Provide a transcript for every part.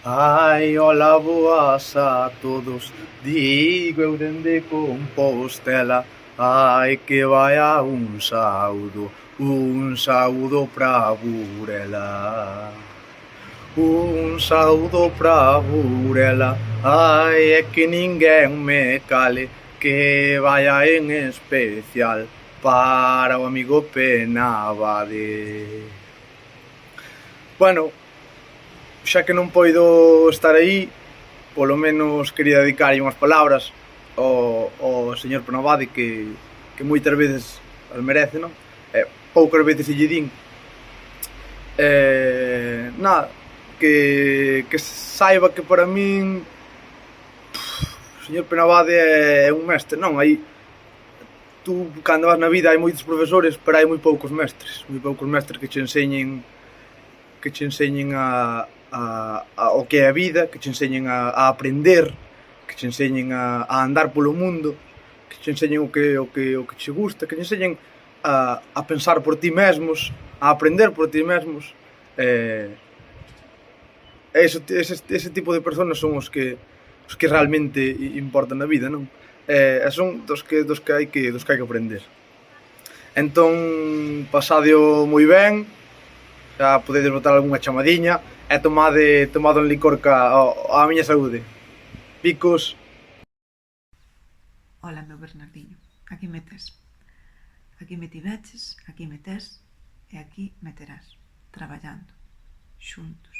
Ai, hola, boas a todos. Digo eu dende Compostela. Ai, que vaya un saúdo pra Burela. Un saúdo pra Burela. Ai, é que ninguén me cale. Que vaya en especial para o amigo Penabade. Bueno, xa que non poido estar aí, polo menos quería dedicarlle unhas palabras ao señor Penabade que moitas veces as merece, non? Poucas veces lle din. Nada, que saiba que para min o señor Penabade é un mestre, non? Aí tú cando vas na vida hai moitos profesores, pero hai moi poucos mestres que che enseñen o que é a vida, que che enseñen a aprender, que che enseñen a andar polo mundo, que che enseñen o que che gusta, que che enseñen a pensar por ti mesmos, a aprender por ti mesmos. Ese tipo de personas son os que realmente importan na vida, non? E son dos que hai que aprender. Entón, pasadeo moi ben, xa podedes botar algunha chamadiña e tomade un licor a miña saúde. Picos. Ola, meu Bernardiño, aquí me tes. Aquí me tiveches, aquí me tes e aquí me terás, traballando, xuntos.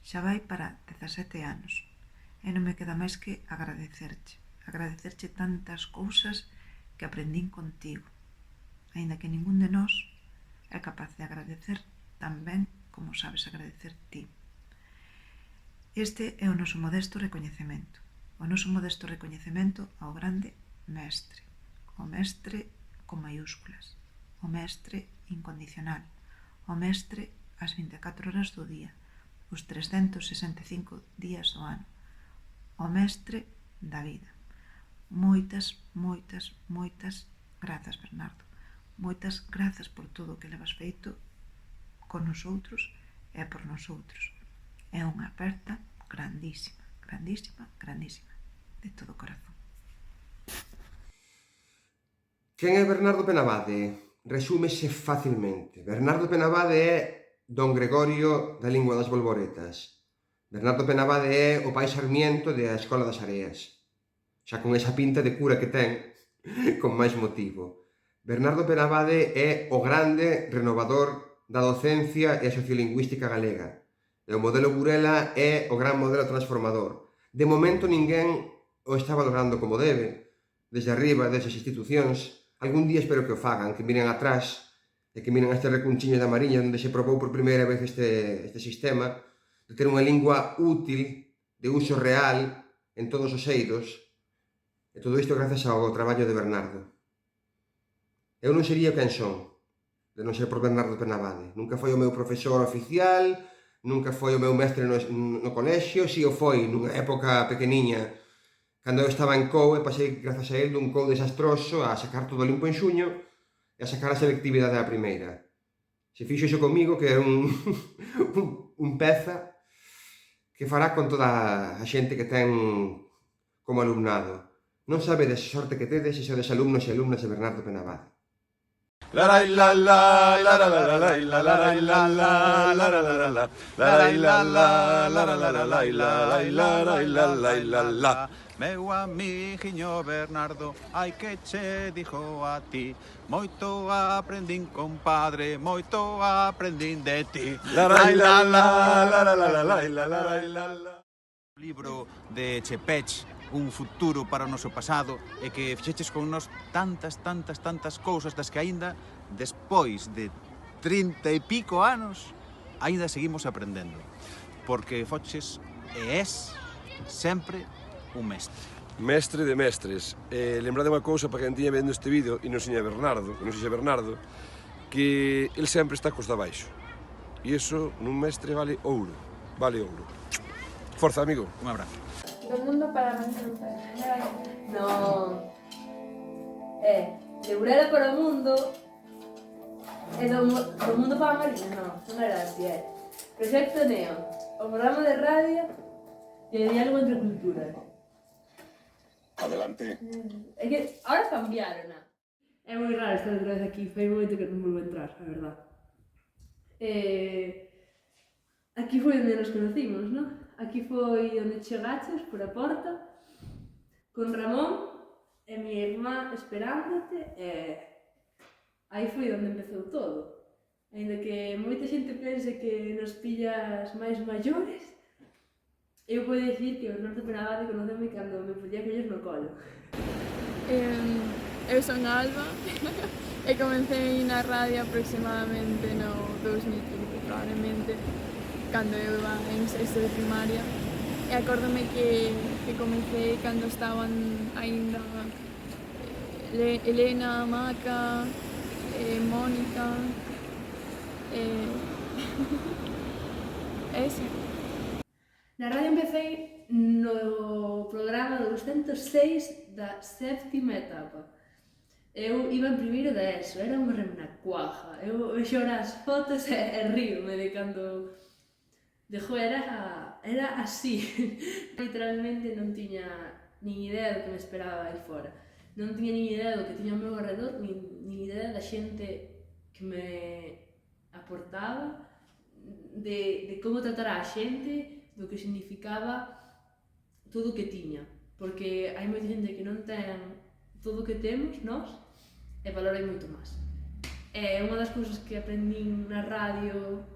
Xa vai para 17 anos e non me queda máis que agradecerche tantas cousas que aprendín contigo, aínda que ningún de nós é capaz de agradecer tan ben como sabes agradecer ti. Este é o noso modesto recoñecemento, ao grande mestre, o mestre con maiúsculas, o mestre incondicional, o mestre ás 24 horas do día, os 365 días do ano, o mestre da vida. Moitas grazas, Bernardo. Moitas grazas por todo o que levas feito con nosotros e por nosotros. É unha aperta grandísima, de todo o corazón. Quen é Bernardo Penabade? Resúmese facilmente. Bernardo Penabade é Don Gregorio da Lingua das Bolboretas. Bernardo Penabade é o pai Sarmiento da Escola das Areas. Xa con esa pinta de cura que ten, con máis motivo. Bernardo Penabade é o grande renovador da docencia e a sociolingüística galega. E o modelo Burela é o gran modelo transformador. De momento ninguén o está valorando como debe, desde arriba desas institucións. Algún día espero que o fagan, que miren atrás e que miren este recunchiño da Mariña onde se probou por primeira vez este sistema de ter unha lingua útil, de uso real, en todos os eidos. E todo isto grazas ao traballo de Bernardo. Eu non sería quen son, de non ser por Bernardo Penabade. Nunca foi o meu profesor oficial, nunca foi o meu mestre no colexio, si o foi nunha época pequeniña, cando eu estaba en COU e pasei, grazas a él, dun COU desastroso a sacar todo limpo en xuño e a sacar a selectividade a primeira. Se fixo iso comigo, que é un peza que fará con toda a xente que ten como alumnado. Non sabedes a sorte que tedes se sodes alumnos e alumnas de Bernardo Penabade. Meu amiguiño Bernardo, ai que che dixo a ti, moito aprendín, compadre, moito aprendín de ti. Libro de Chepech, un futuro para o noso pasado, e que fixeches con nos tantas cousas das que aínda, despois de 30 e pico anos, aínda seguimos aprendendo. Porque foches e és sempre un mestre. Mestre de mestres. Lembrade unha cousa para quen tiña vendo este vídeo e non sexa Bernardo, que el sempre está costa abaixo. E iso nun mestre vale ouro. Forza, amigo. Un abrazo. Do mundo para Manchuta. No. De Burela para o mundo. Do mundo para Mariña, non era así, Proxecto Neo. o programa de radio de diálogo entre culturas. Adelante. É que ahora cambiaron, non? É moi raro estar outra vez aquí, fai moito que non volvo a entrar, a verdad. Aquí foi onde nos conocimos, non? Aquí foi onde chegaches, por a porta, con Ramón e mi irmá esperándote, e aí foi onde empezou todo. Ainda que moita xente pense que nos pillas máis maiores, eu podo dicir que o Bernardo Penabade conoceme cando me podía coller no colo. Eu son Alba e comecei na radio aproximadamente no 2015, probablemente, cando eu iba en sexto de primaria. E acórdome que comecei cando estaban aínda Elena, Maca, Mónica, ese. Na radio empecei no programa 206 da séptima etapa. Eu iba en primeiro da ESO, era unha remenacuaja. Eu vexo ahora as fotos e río-me de cando... era así. Literalmente non tiña nin idea do que me esperaba aí fora. Non tiña nin idea do que tiña ao meu alrededor, nin idea da xente que me aportaba, de como tratar a xente, do que significaba todo o que tiña. Porque hai moita xente que non ten todo o que temos, nós, e valora moito máis. E unha das cousas que aprendín na radio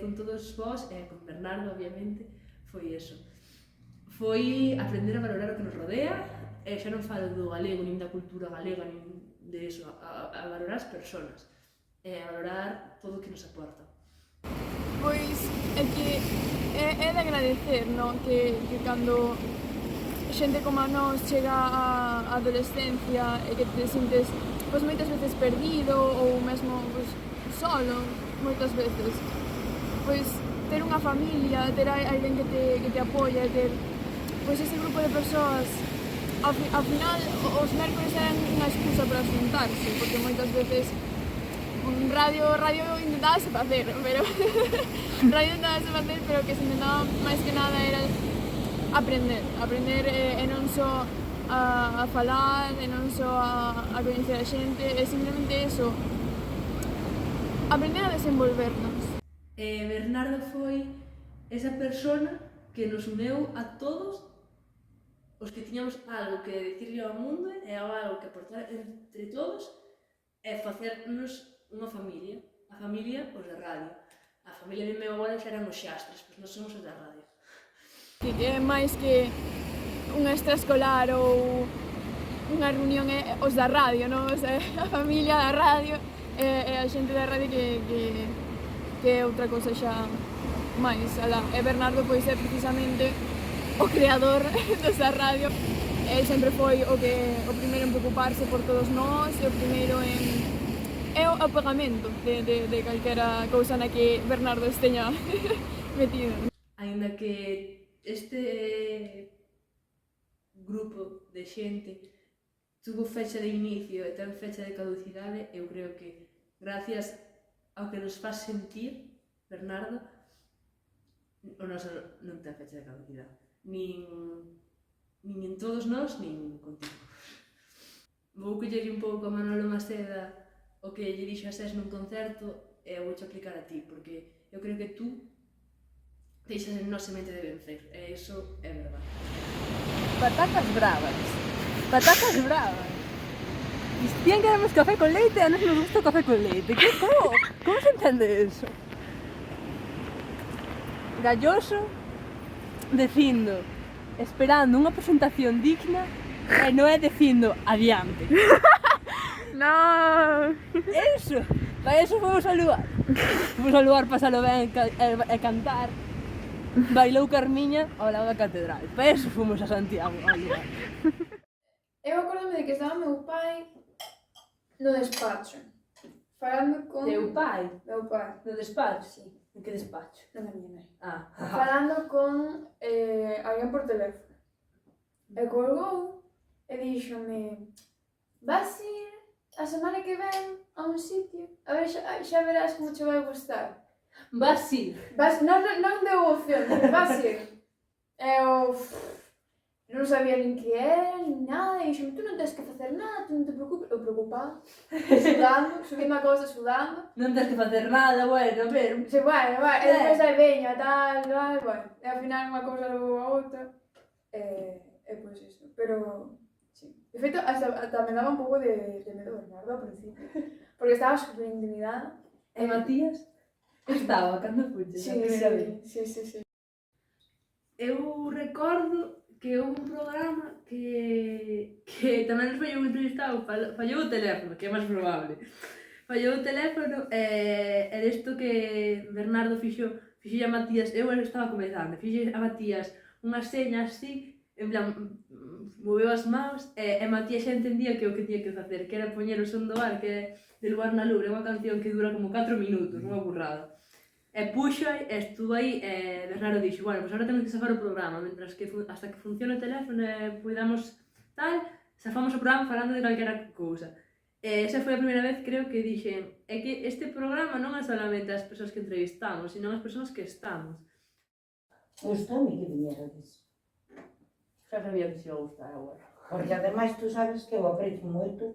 con todos vós, e con Bernardo, obviamente, foi eso. Foi aprender a valorar o que nos rodea, e xa non falo do galego, nin da cultura galega, nin de eso, a valorar as persoas, e a valorar todo o que nos aporta. Pois é que é de agradecer, non? Que cando xente como a nós chega á adolescencia e que te sintes pois moitas veces perdido ou mesmo pois, solo, moitas veces. Pois ter unha familia, ter alguén que te apoia, ter pois ese grupo de persoas. Ao final, os mércoles eran unha excusa para xuntarse, porque moitas veces radio intentábase facer, pero pero o que se intentaba máis que nada era aprender e non só a falar, e non só a coñecer a xente, e simplemente eso, aprender a desenvolvernos. Bernardo foi esa persona que nos uneu a todos os que tiñamos algo que dicirle ao mundo e algo que aportar entre todos e facernos unha familia. A familia, os da radio. A familia de meu avó xa eran os xastres, pois nós somos os da radio. Que é máis que unha extraescolar ou unha reunión é os da radio, non? O sea, a familia da radio e a xente da radio que é outra cousa xa máis alá. E Bernardo pois é precisamente o creador desa radio. El sempre foi o primeiro en preocuparse por todos nós, e o primeiro en o apagamento de calquera cousa na que Bernardo esteña metido. Aínda que este grupo de xente tuvo fecha de inicio e ten fecha de caducidade, eu creo que gracias ao que nos faz sentir, Bernardo, o noso non ten fecha de caducidade. Nin en todos nós, nin contigo. Vou collerlle un pouco a Manolo Maceda o que lle dixo a Sés nun concerto e vou aplicar a ti, porque eu creo que tú deixas en nós semente de vencer, e iso é verdade. Patacas bravas. Patacas bravas. Dicían que éramos café con leite e a nos nos gusta o café con leite. Como se entende eso? Galloso dicindo, esperando unha presentación digna e non é dicindo adiante. No. Eso, para eso fomos ao lugar. Fomos ao lugar pasalo ben e cantar. Bailou Carmiña ao lado da catedral. Para eso fomos a Santiago ao lugar. Eu acordome de que estaba meu pai no despacho, falando con... Teu pai? Meu pai. No despacho? Sí. En que despacho? Non da miña nai. Falando con alguén por teléfono. E colgou e díxome: vas ir a semana que ven a un sitio, a ver, xa verás como che vai gustar. Vas ir. Non deu opción, vas ir. Eu non sabía nin que era, nin nada, e dixo, tú non tens que facer nada, tú non te preocupes. Eu preocupada, sudando, subindo a cousa, sudando. Non tens que facer nada, bueno, a ver. Dixe, bueno, e despois aí veña, tal, bueno. E ao final unha cousa levou a outra. E pois iso, pero... Sí. De feito, hasta me daba un pouco de medo Bernardo ao principio. Porque estaba super intimidada. E Matías? Estaba, cando fuches, a primeira vez. Sí. Eu recordo que houve un programa que tamén nos fallou o entrevistado, fallou o teléfono, que é máis probable. Fallou o teléfono e desto que Bernardo fixo a Matías, eu estaba comezando, fixe a Matías unhas señas así, en plan, moveu as mãos e Matías xa entendía que o que tiña que facer, que era poñer o son do ar, que é de Luar na Lura, unha canción que dura como 4 minutos, unha burrada. E puxo aí, estuvo aí, e Bernardo dixo, bueno, pois agora temos que safar o programa, mentras que hasta que funcione o teléfono e podamos tal, safamos o programa falando de calquera cousa. E esa foi a primeira vez, creo, que dixen, é que este programa non é solamente as persoas que entrevistamos, sino as persoas que estamos. Gustoume que viñerades. Xa sabía que se iba a gustar agora. Porque ademais tú sabes que eu aprecio moito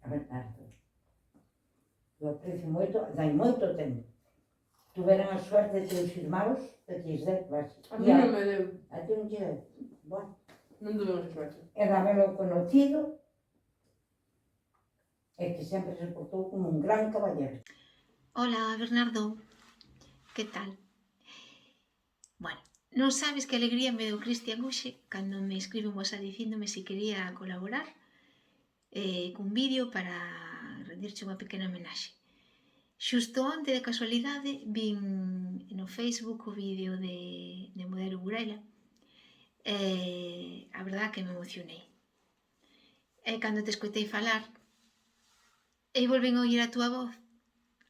a Bernardo. Eu aprecio moito, dai moito tempo. Tuveran a suerte de teus irmãos, de teus dedos. A mí non me deu. A ti non te deu. Bueno. Non tuvemos a suerte. E dámelo conocido, e que sempre se portou como un gran caballero. Hola, Bernardo. Que tal? Bueno, non sabes que alegría me deu Cristian hoxe cando me escribe un WhatsApp dicíndome se quería colaborar cun vídeo para rendirche unha pequena homenaxe. Xusto onte, de casualidade, vin no Facebook o vídeo de Modelo Burela e a verdad que me emocionei. E cando te escoitei falar e volven a oír a túa voz,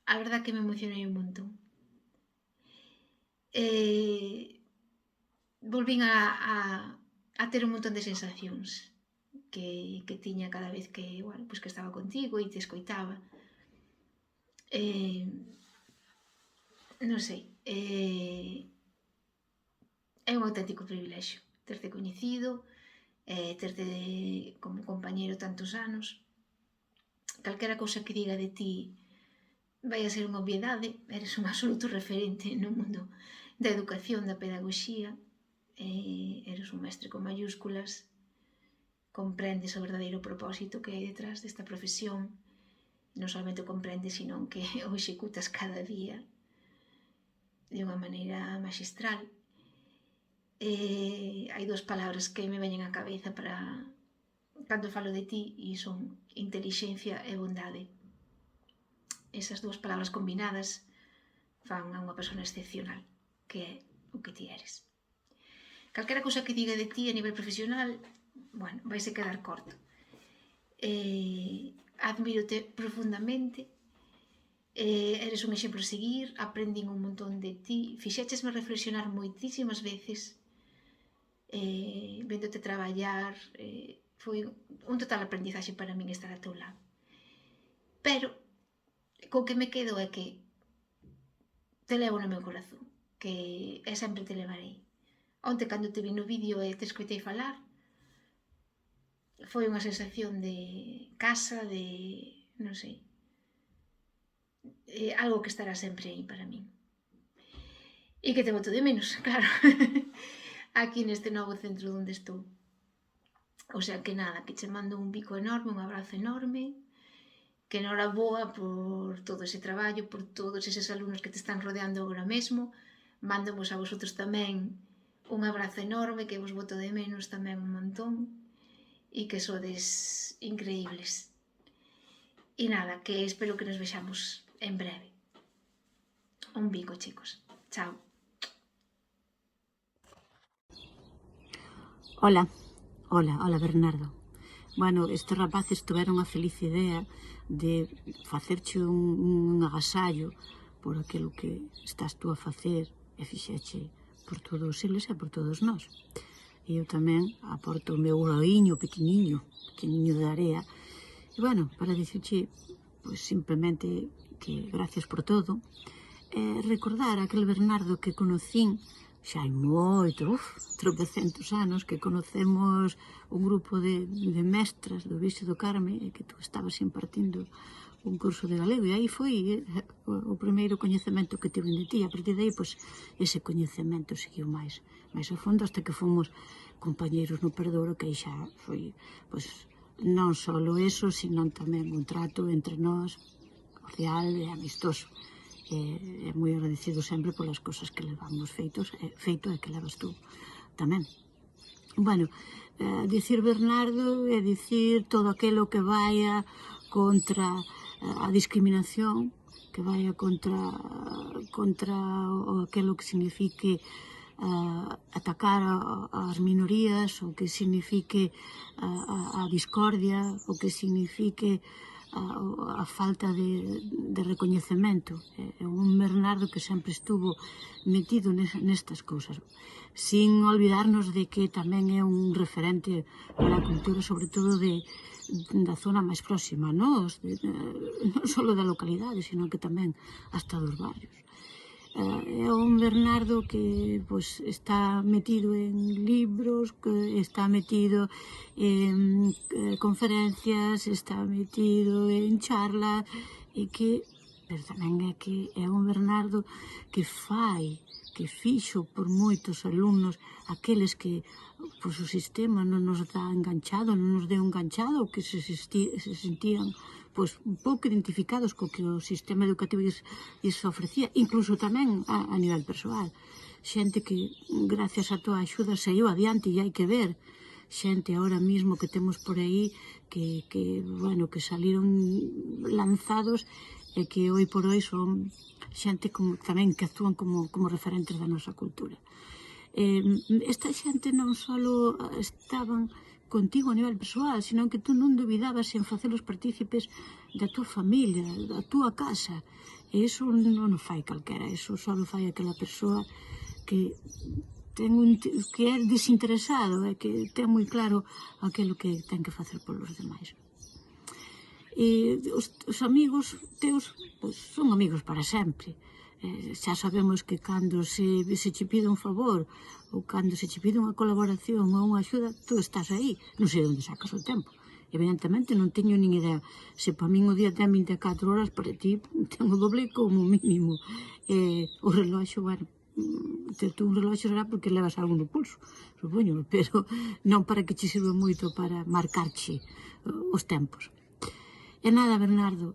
a verdad que me emocionei un montón. Volvín a ter un montón de sensacións que tiña cada vez que, bueno, pues que estaba contigo e te escoitaba. Non sei, é un auténtico privilexio terte coñecido, terte como compañeiro tantos anos. Calquera cousa que diga de ti vai a ser unha obviedade, eres un absoluto referente no mundo da educación, da pedagogía, eres un mestre con mayúsculas, comprendes o verdadeiro propósito que hai detrás desta profesión, non solamente o comprendes, sino que o executas cada día de unha maneira magistral. Hai dúas palabras que me veñen á cabeza para cando falo de ti e son intelixencia e bondade. Esas dúas palabras combinadas fan a unha persona excepcional, que é o que ti eres. Calquera cousa que diga de ti a nivel profesional, bueno, vaise quedar corto. Admírote profundamente, eres un exemplo a seguir, aprendín un montón de ti, fixéchesme reflexionar moitísimas veces, véndote traballar, foi un total aprendizaxe para min estar a teu lado. Pero, co que me quedo é que te levo no meu corazón, que sempre te levarei. Onte, cando te vi no vídeo e te escoitei falar, foi unha sensación de casa, de, non sei, algo que estará sempre aí para min. E que te boto de menos, claro, aquí neste novo centro onde estou. O sea que nada, que che mando un bico enorme, un abrazo enorme, que enhoraboa por todo ese traballo, por todos eses alumnos que te están rodeando agora mesmo. Mándovos a vosotros tamén un abrazo enorme, que vos boto de menos tamén un montón, e que sodes increíbles. E nada, que espero que nos vexamos en breve. Un bico, chicos. Chao. Hola Bernardo. Bueno, estes rapaces tuveron a feliz idea de facerche un agasallo por aquilo que estás tú a facer e fixeche por todos os siglos e por todos nós. E eu tamén aporto o meu groiño pequeniño de area. E bueno, para dicirche, pois simplemente que gracias por todo, recordar aquel Bernardo que conocín xa hai moito, tropecentos anos, que conocemos un grupo de mestras do Vixe do Carme e que tú estabas impartindo un curso de galego e aí foi o primeiro coñecemento que tive de ti. A partir de aí, pois, ese coñecemento seguiu máis a fondo hasta que fomos compañeiros no Perdouro, que aí xa foi, pois, non só eso, sino tamén un trato entre nós cordial e amistoso. É moi agradecido sempre polas cosas que levamos feito e que levas tú tamén. Bueno, dicir Bernardo é dicir todo aquilo que vaya contra a discriminación, que vaya contra aquilo que signifique atacar as minorías, o que signifique a discordia, o que signifique a falta de recoñecemento. É un Bernardo que sempre estuvo metido nestas cousas, sin olvidarnos de que tamén é un referente para a cultura, sobre todo da zona máis próxima, non só da localidade, sino que tamén hasta dos barrios. É un Bernardo que está metido en libros, que está metido en conferencias, está metido en charlas, pero tamén é que é un Bernardo que fixo por moitos alumnos, aqueles que o sistema non nos dá enganchado, non nos deu enganchado, ou que se sentían un pouco identificados co que o sistema educativo lles ofrecía, incluso tamén a nivel persoal. Xente que, gracias a túa axuda, saiu adiante e hai que ver. Xente ahora mismo que temos por aí que saliron lanzados e que hoy por hoy son xente tamén que actúan como referentes da nosa cultura. Esta xente non só estaban contigo a nivel persoal, sino que tú non dubidabas en facelos partícipes da túa familia, da túa casa. E iso non o fai calquera, iso só o fai aquela persoa que é desinteresado e que ten moi claro aquilo que ten que facer polos demais. E os amigos teus son amigos para sempre. Xa sabemos que cando se che pide un favor ou cando se che pide unha colaboración ou unha axuda, tú estás aí. Non sei onde sacas o tempo. Evidentemente non teño nin idea. Se para min o día ten 24 horas, para ti ten o doble como mínimo. O reloxo, ter tú un reloxo será porque levas algo no pulso, supoño, pero non para que che sirva moito para marcarche os tempos. E nada, Bernardo,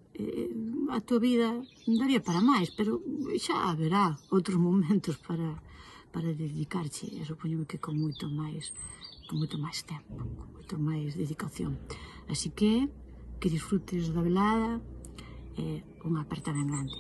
a tua vida daría para máis, pero xa haberá outros momentos para dedicarche, e supoño que con moito máis tempo, con moito máis dedicación. Así que disfrutes da velada e unha aperta ben grande.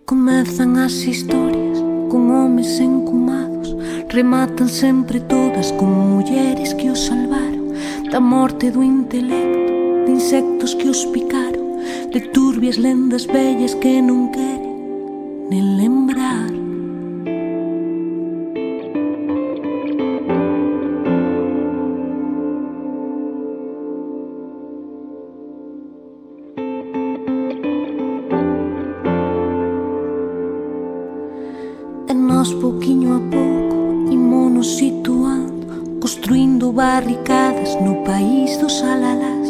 Comezan as historias con homes encumados, rematan sempre todas con mulleres que os salvaron da morte do intelecto, de insectos que os picaron, de turbias lendas vellas que non queren nen lembrar. Pouquiño a pouco ímonos situando, construindo barricadas no país dos alalás.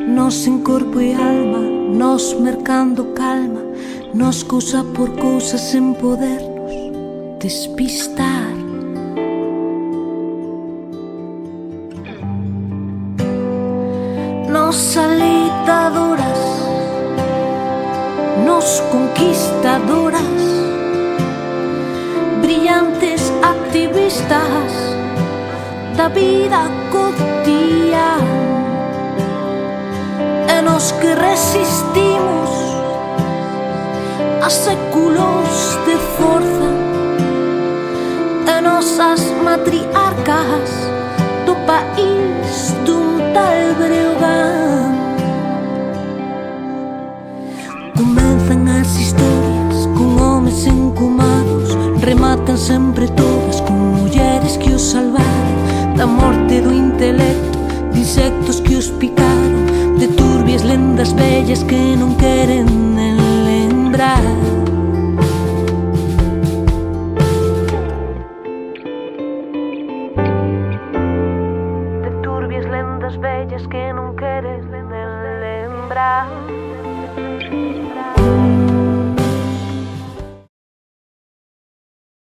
Nos en corpo e alma, nos mercando calma, nos cousa por cousa sen podernos despistar. Nos alitadoras, nos conquistadoras, brillantes activistas da vida cotidiana, e nos que resistimos a séculos de forza, e nosas matriarcas do país dun tal Breogán. Comezan as historias con homes encumados, rematan sempre todas con mulleres que os salvaron da morte do intelecto, de insectos que os picaron, de turbias lendas vellas que non queren